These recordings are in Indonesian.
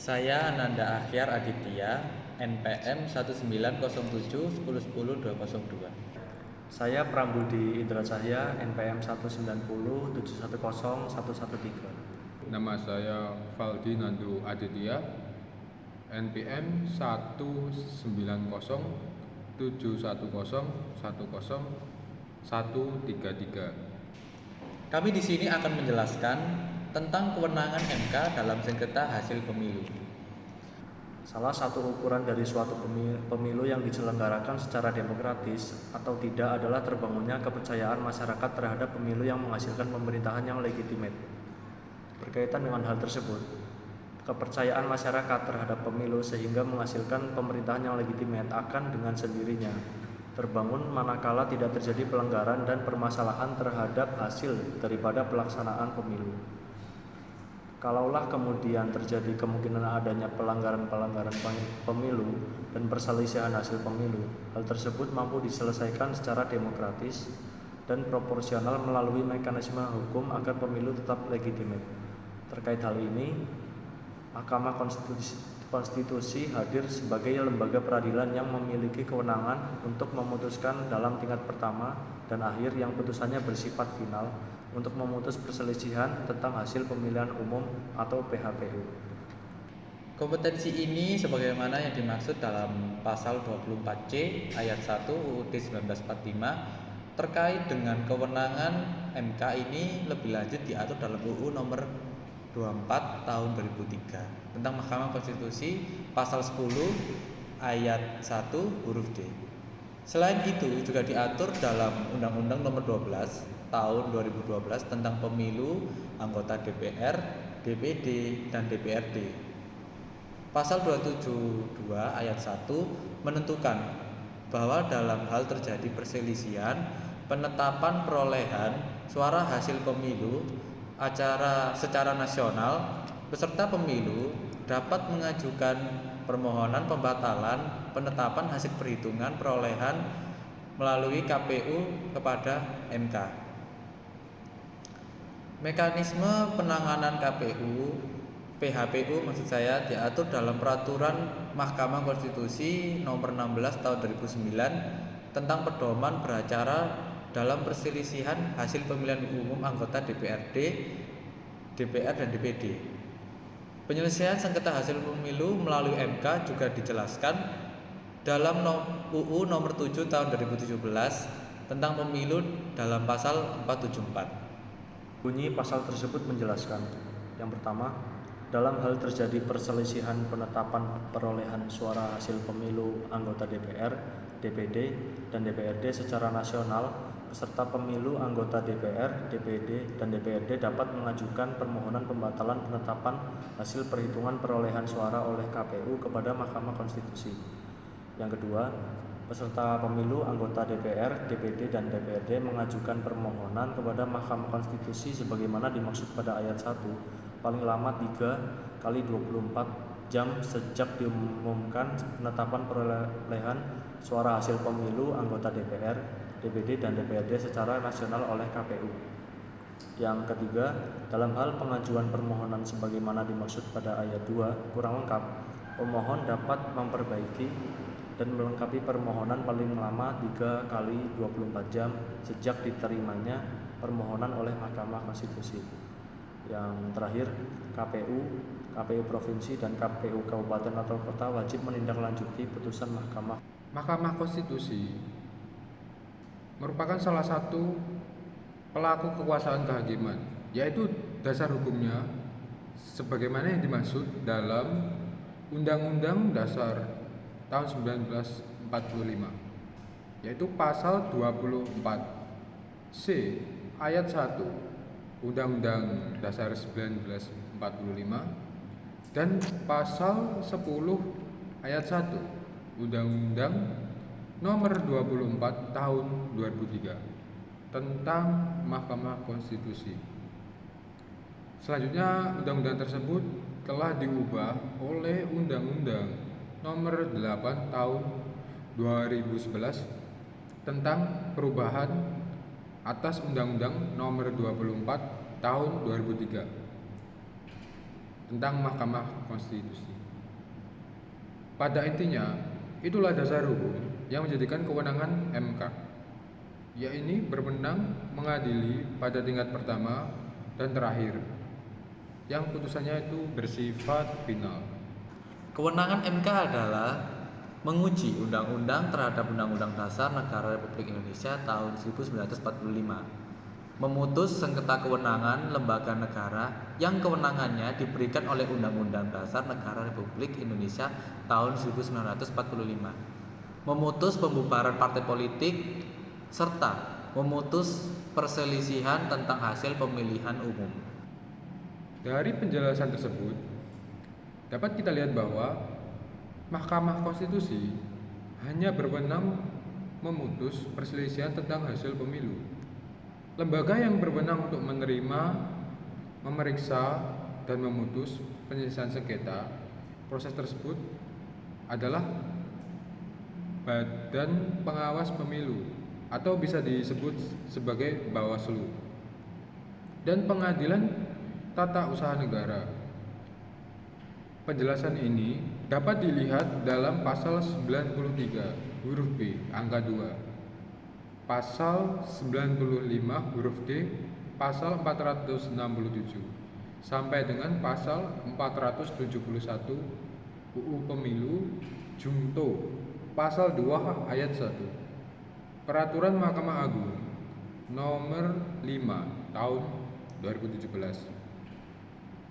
Saya Ananda Akhyar Aditya, NPM 1907 1010 202. Saya Prambudi Indra Cahya, NPM 190710113. Nama saya Valdi Nandu Aditya, NPM 19071010133. Kami di sini akan menjelaskan tentang kewenangan MK dalam sengketa hasil pemilu. Salah satu ukuran dari suatu pemilu yang diselenggarakan secara demokratis atau tidak adalah terbangunnya kepercayaan masyarakat terhadap pemilu yang menghasilkan pemerintahan yang legitimate. Berkaitan dengan hal tersebut, kepercayaan masyarakat terhadap pemilu sehingga menghasilkan pemerintahan yang legitimate akan dengan sendirinya terbangun manakala tidak terjadi pelanggaran dan permasalahan terhadap hasil daripada pelaksanaan pemilu. Kalaulah kemudian terjadi kemungkinan adanya pelanggaran-pelanggaran pemilu dan perselisihan hasil pemilu, hal tersebut mampu diselesaikan secara demokratis dan proporsional melalui mekanisme hukum agar pemilu tetap legitimate. Terkait hal ini, Mahkamah Konstitusi hadir sebagai lembaga peradilan yang memiliki kewenangan untuk memutuskan dalam tingkat pertama dan akhir yang putusannya bersifat final untuk memutus perselisihan tentang hasil pemilihan umum atau PHPU. Kompetensi ini sebagaimana yang dimaksud dalam pasal 24C ayat 1 UUD 1945 terkait dengan kewenangan MK ini lebih lanjut diatur dalam UU nomor 24 tahun 2003 tentang Mahkamah Konstitusi pasal 10 ayat 1 huruf D. Selain itu juga diatur dalam Undang-Undang nomor 12 tahun 2012 tentang pemilu anggota DPR, DPD, dan DPRD. Pasal 272 ayat 1 menentukan bahwa dalam hal terjadi perselisihan, penetapan perolehan suara hasil pemilu secara nasional, peserta pemilu dapat mengajukan permohonan pembatalan penetapan hasil perhitungan perolehan melalui KPU kepada MK. Mekanisme penanganan PHPU maksud saya diatur dalam peraturan Mahkamah Konstitusi nomor 16 tahun 2009 tentang pedoman beracara dalam perselisihan hasil pemilihan umum anggota DPRD, DPR, dan DPD. Penyelesaian sengketa hasil pemilu melalui MK juga dijelaskan dalam UU nomor 7 tahun 2017 tentang pemilu dalam pasal 474. Bunyi pasal tersebut menjelaskan, yang pertama, dalam hal terjadi perselisihan penetapan perolehan suara hasil pemilu anggota DPR, DPD, dan DPRD secara nasional, peserta pemilu anggota DPR, DPD, dan DPRD dapat mengajukan permohonan pembatalan penetapan hasil perhitungan perolehan suara oleh KPU kepada Mahkamah Konstitusi. Yang kedua, peserta pemilu anggota DPR, DPD, dan DPRD mengajukan permohonan kepada Mahkamah Konstitusi sebagaimana dimaksud pada ayat 1 paling lama 3 kali 24 jam sejak diumumkan penetapan perolehan suara hasil pemilu anggota DPR, DPD, dan DPRD secara nasional oleh KPU. Yang ketiga, dalam hal pengajuan permohonan sebagaimana dimaksud pada ayat 2 kurang lengkap, pemohon dapat memperbaiki dan melengkapi permohonan paling lama 3 kali 24 jam sejak diterimanya permohonan oleh Mahkamah Konstitusi. Yang terakhir, KPU Provinsi, dan KPU Kabupaten atau Kota wajib menindaklanjuti putusan Mahkamah. Mahkamah Konstitusi merupakan salah satu pelaku kekuasaan kehakiman, yaitu dasar hukumnya sebagaimana yang dimaksud dalam Undang-Undang Dasar tahun 1945, yaitu pasal 24C ayat 1 Undang-Undang Dasar 1945 dan pasal 10 ayat 1 Undang-Undang nomor 24 tahun 2003 tentang Mahkamah Konstitusi. Selanjutnya, undang-undang tersebut telah diubah oleh Undang-Undang nomor 8 tahun 2011 tentang perubahan atas Undang-Undang nomor 24 tahun 2003 tentang Mahkamah Konstitusi. Pada intinya, itulah dasar hukum yang menjadikan kewenangan MK, yaitu berwenang mengadili pada tingkat pertama dan terakhir, yang putusannya itu bersifat final. Kewenangan MK adalah menguji undang-undang terhadap Undang-Undang Dasar Negara Republik Indonesia tahun 1945, memutus sengketa kewenangan lembaga negara yang kewenangannya diberikan oleh Undang-Undang Dasar Negara Republik Indonesia tahun 1945, memutus pembubaran partai politik, serta memutus perselisihan tentang hasil pemilihan umum. Dari penjelasan tersebut, dapat kita lihat bahwa Mahkamah Konstitusi hanya berwenang memutus perselisihan tentang hasil pemilu. Lembaga yang berwenang untuk menerima, memeriksa, dan memutus penyelesaian sengketa proses tersebut adalah Badan Pengawas Pemilu atau bisa disebut sebagai Bawaslu, dan Pengadilan Tata Usaha Negara. Penjelasan ini dapat dilihat dalam pasal 93 huruf B angka 2, pasal 95 huruf D, pasal 467 sampai dengan pasal 471 UU Pemilu Junto pasal 2 ayat 1. Peraturan Mahkamah Agung nomor 5 tahun 2017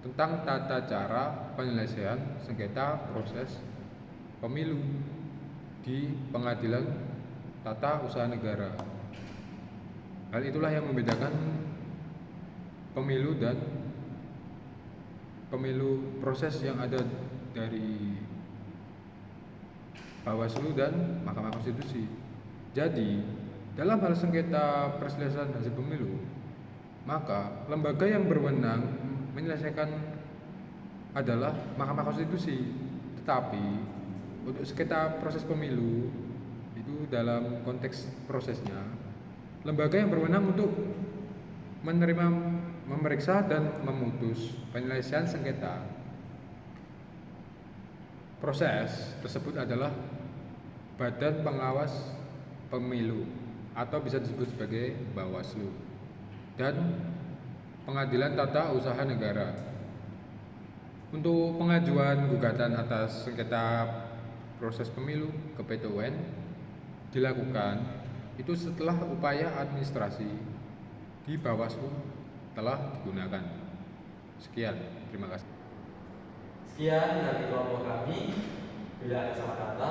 tentang tata cara penyelesaian sengketa proses pemilu di Pengadilan Tata Usaha Negara. Hal itulah yang membedakan pemilu dan pemilu proses yang ada dari Bawaslu dan Mahkamah Konstitusi. Jadi, dalam hal sengketa perselisihan hasil pemilu, maka lembaga yang berwenang menyelesaikan adalah Mahkamah Konstitusi. Tetapi untuk sengketa proses pemilu itu dalam konteks prosesnya, lembaga yang berwenang untuk menerima, memeriksa, dan memutus penyelesaian sengketa proses tersebut adalah Badan Pengawas Pemilu atau bisa disebut sebagai Bawaslu dan Pengadilan Tata Usaha Negara. Untuk pengajuan gugatan atas sengketa proses pemilu ke PT UN dilakukan itu setelah upaya administrasi di Bawaslu telah digunakan. Sekian, terima kasih. Sekian dari kelompok kami. Bila ada salah kata,